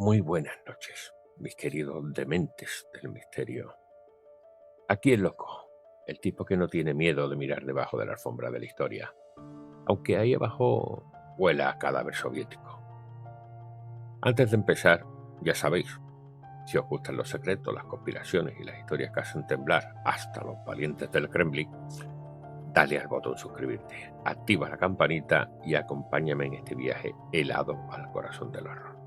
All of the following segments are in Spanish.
Muy buenas noches, mis queridos dementes del misterio. Aquí el loco, el tipo que no tiene miedo de mirar debajo de la alfombra de la historia, aunque ahí abajo huela a cadáver soviético. Antes de empezar, ya sabéis, si os gustan los secretos, las conspiraciones y las historias que hacen temblar hasta los valientes del Kremlin, dale al botón suscribirte, activa la campanita y acompáñame en este viaje helado al corazón del horror.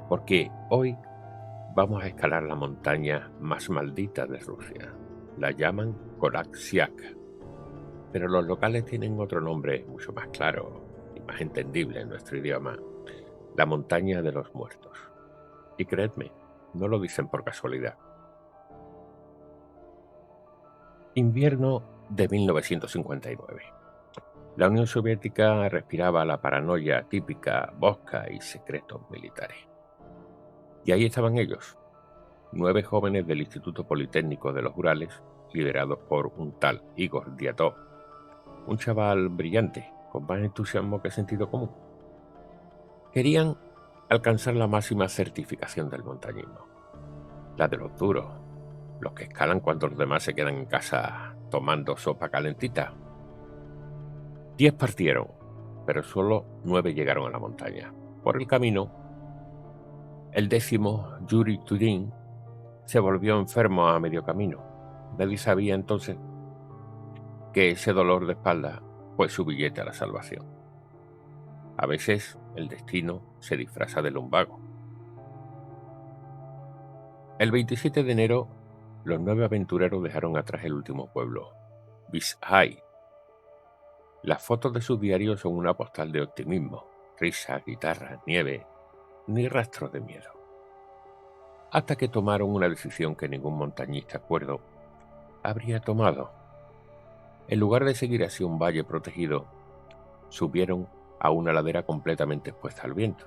Porque hoy vamos a escalar la montaña más maldita de Rusia. La llaman Koraksiak, pero los locales tienen otro nombre mucho más claro y más entendible en nuestro idioma, la montaña de los muertos. Y creedme, no lo dicen por casualidad. Invierno de 1959. La Unión Soviética respiraba la paranoia típica Vodka y secretos militares. Y ahí estaban ellos, 9 jóvenes del Instituto Politécnico de los Urales, liderados por un tal Igor Diatov, un chaval brillante, con más entusiasmo que sentido común. Querían alcanzar la máxima certificación del montañismo, la de los duros, los que escalan cuando los demás se quedan en casa tomando sopa calentita. 10 partieron, pero solo 9 llegaron a la montaña. Por el camino, el 10º, Yuri Tudin, se volvió enfermo a medio camino. Nadie sabía entonces que ese dolor de espalda fue su billete a la salvación. A veces el destino se disfraza de lumbago. El 27 de enero, los 9 aventureros dejaron atrás el último pueblo, Vizhai. Las fotos de sus diarios son una postal de optimismo, risas, guitarras, nieve, ni rastro de miedo. Hasta que tomaron una decisión que ningún montañista cuerdo habría tomado. En lugar de seguir hacia un valle protegido, subieron a una ladera completamente expuesta al viento.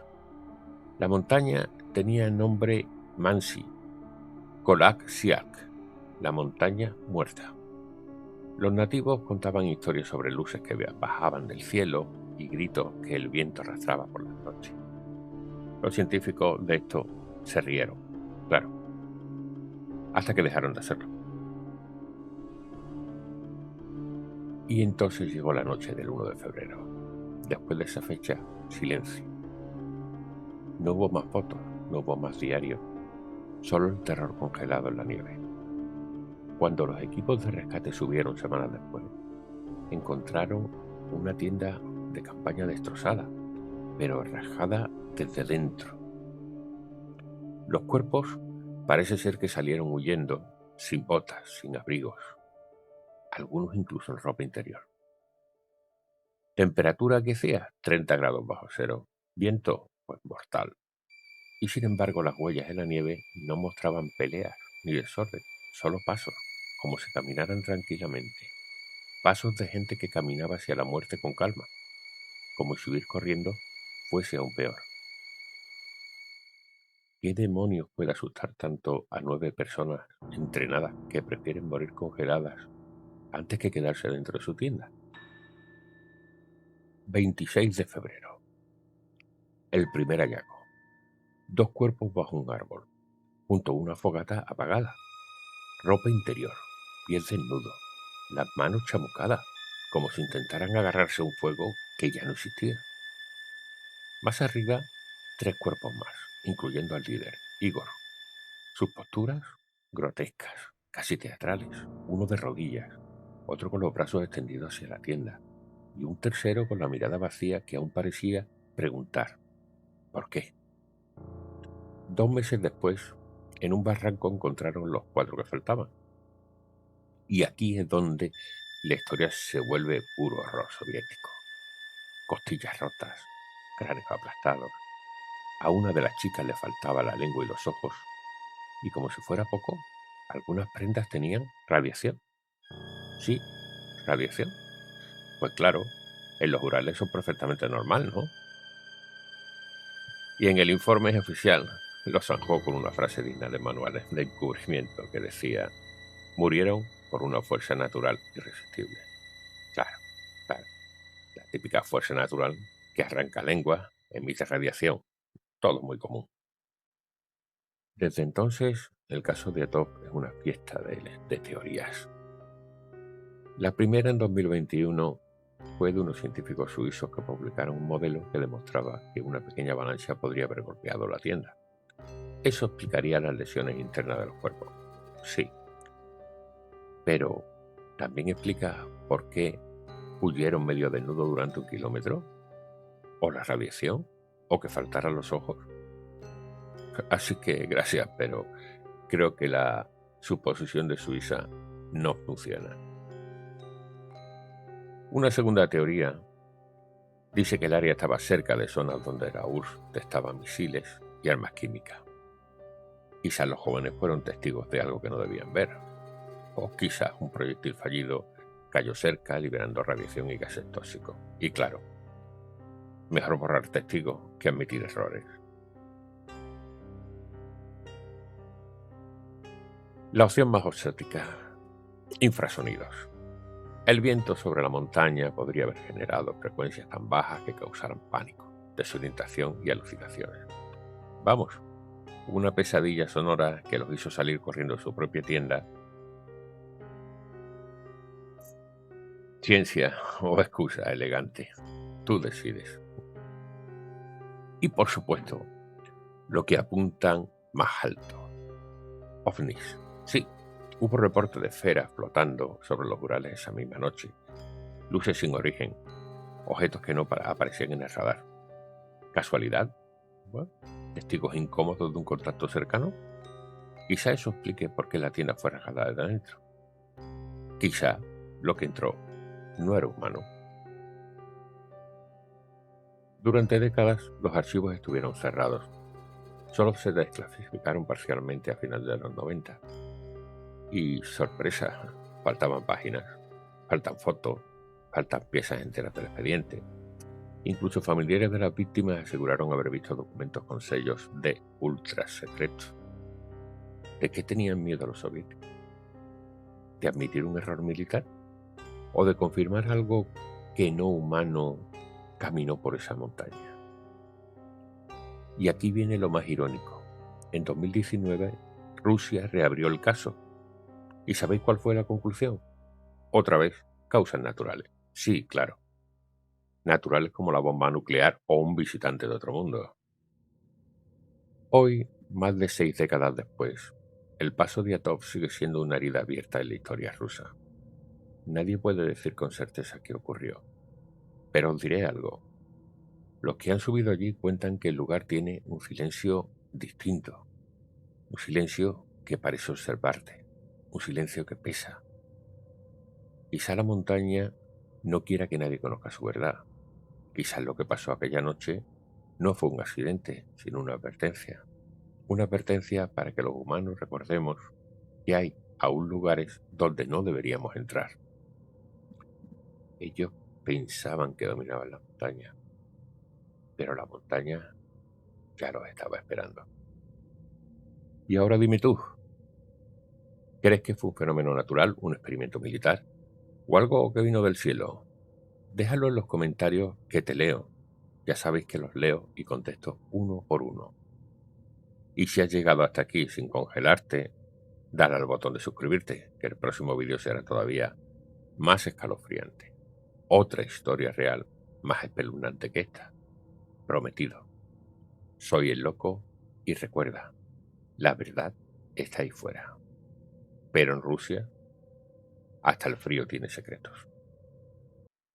La montaña tenía el nombre Mansi, Koraksiak, la montaña muerta. Los nativos contaban historias sobre luces que bajaban del cielo y gritos que el viento arrastraba por las noches. Los científicos de esto se rieron, claro, hasta que dejaron de hacerlo. Y entonces llegó la noche del 1 de febrero. Después de esa fecha, silencio. No hubo más fotos, no hubo más diarios, solo el terror congelado en la nieve. Cuando los equipos de rescate subieron semanas después, encontraron una tienda de campaña destrozada, pero rajada desde dentro. Los cuerpos parece ser que salieron huyendo, sin botas, sin abrigos, algunos incluso en ropa interior. Temperatura que hacía 30 grados bajo cero, viento pues mortal. Y sin embargo las huellas en la nieve no mostraban peleas ni desorden, solo pasos, como si caminaran tranquilamente. Pasos de gente que caminaba hacia la muerte con calma, como si huir corriendo fuese aún peor. ¿Qué demonios puede asustar tanto a 9 personas entrenadas que prefieren morir congeladas antes que quedarse dentro de su tienda? 26 de febrero. El primer hallazgo. 2 cuerpos bajo un árbol, junto a una fogata apagada. Ropa interior, pies desnudos, las manos chamuscadas, como si intentaran agarrarse a un fuego que ya no existía. Más arriba, 3 cuerpos más, incluyendo al líder, Igor. Sus posturas, grotescas, casi teatrales, uno de rodillas, otro con los brazos extendidos hacia la tienda, y un tercero con la mirada vacía que aún parecía preguntar ¿por qué? 2 meses después, en un barranco encontraron los 4 que faltaban. Y aquí es donde la historia se vuelve puro horror soviético. Costillas rotas, cráneos aplastados. A una de las chicas le faltaba la lengua y los ojos. Y como si fuera poco, algunas prendas tenían radiación. Sí, radiación. Pues claro, en los Urales eso es perfectamente normal, ¿no? Y en el informe oficial lo zanjó con una frase digna de manuales de encubrimiento que decía: murieron por una fuerza natural irresistible. Claro, claro, la típica fuerza natural que arranca lengua, emite radiación, todo muy común. Desde entonces, el caso de Atop es una fiesta de teorías. La primera, en 2021, fue de unos científicos suizos que publicaron un modelo que demostraba que una pequeña avalancha podría haber golpeado la tienda. Eso explicaría las lesiones internas de los cuerpos. Sí, pero ¿también explica por qué huyeron medio desnudo durante 1 kilómetro? ¿O la radiación? ¿O que faltaran los ojos? Así que gracias, pero creo que la suposición de Suiza no funciona. Una segunda teoría dice que el área estaba cerca de zonas donde la URSS testaba misiles y armas químicas. Quizás los jóvenes fueron testigos de algo que no debían ver. O quizás un proyectil fallido cayó cerca liberando radiación y gases tóxicos. Y claro, mejor borrar testigos que admitir errores. La opción más exótica: infrasonidos. El viento sobre la montaña podría haber generado frecuencias tan bajas que causaran pánico, desorientación y alucinaciones. Vamos, una pesadilla sonora que los hizo salir corriendo de su propia tienda. Ciencia o excusa elegante, tú decides. Y por supuesto, lo que apuntan más alto: ovnis. Sí, hubo reportes de esferas flotando sobre los Urales esa misma noche, luces sin origen, objetos que no aparecían en el radar. ¿Casualidad? Bueno, ¿testigos incómodos de un contacto cercano? Quizá eso explique por qué la tienda fue rajada de adentro. Quizá lo que entró no era humano. Durante décadas los archivos estuvieron cerrados. Solo se desclasificaron parcialmente a finales de los 90. Y sorpresa, faltaban páginas, faltan fotos, faltan piezas enteras del expediente. Incluso familiares de las víctimas aseguraron haber visto documentos con sellos de ultra secretos. ¿De qué tenían miedo los soviéticos? ¿De admitir un error militar? ¿O de confirmar algo que no humano caminó por esa montaña? Y aquí viene lo más irónico. En 2019, Rusia reabrió el caso. ¿Y sabéis cuál fue la conclusión? Otra vez, causas naturales. Sí, claro. Naturales como la bomba nuclear o un visitante de otro mundo. Hoy, más de 6 décadas después, el paso de Atov sigue siendo una herida abierta en la historia rusa. Nadie puede decir con certeza qué ocurrió. Pero os diré algo. Los que han subido allí cuentan que el lugar tiene un silencio distinto. Un silencio que parece observarte. Un silencio que pesa. Quizá la montaña no quiera que nadie conozca su verdad. Quizás lo que pasó aquella noche no fue un accidente, sino una advertencia. Una advertencia para que los humanos recordemos que hay aún lugares donde no deberíamos entrar. Ellos pensaban que dominaban la montaña, pero la montaña ya los estaba esperando. Y ahora dime tú, ¿crees que fue un fenómeno natural, un experimento militar o algo que vino del cielo? Déjalo en los comentarios que te leo. Ya sabéis que los leo y contesto uno por uno. Y si has llegado hasta aquí sin congelarte, dale al botón de suscribirte, que el próximo vídeo será todavía más escalofriante. Otra historia real más espeluznante que esta. Prometido. Soy el loco y recuerda, la verdad está ahí fuera. Pero en Rusia, hasta el frío tiene secretos.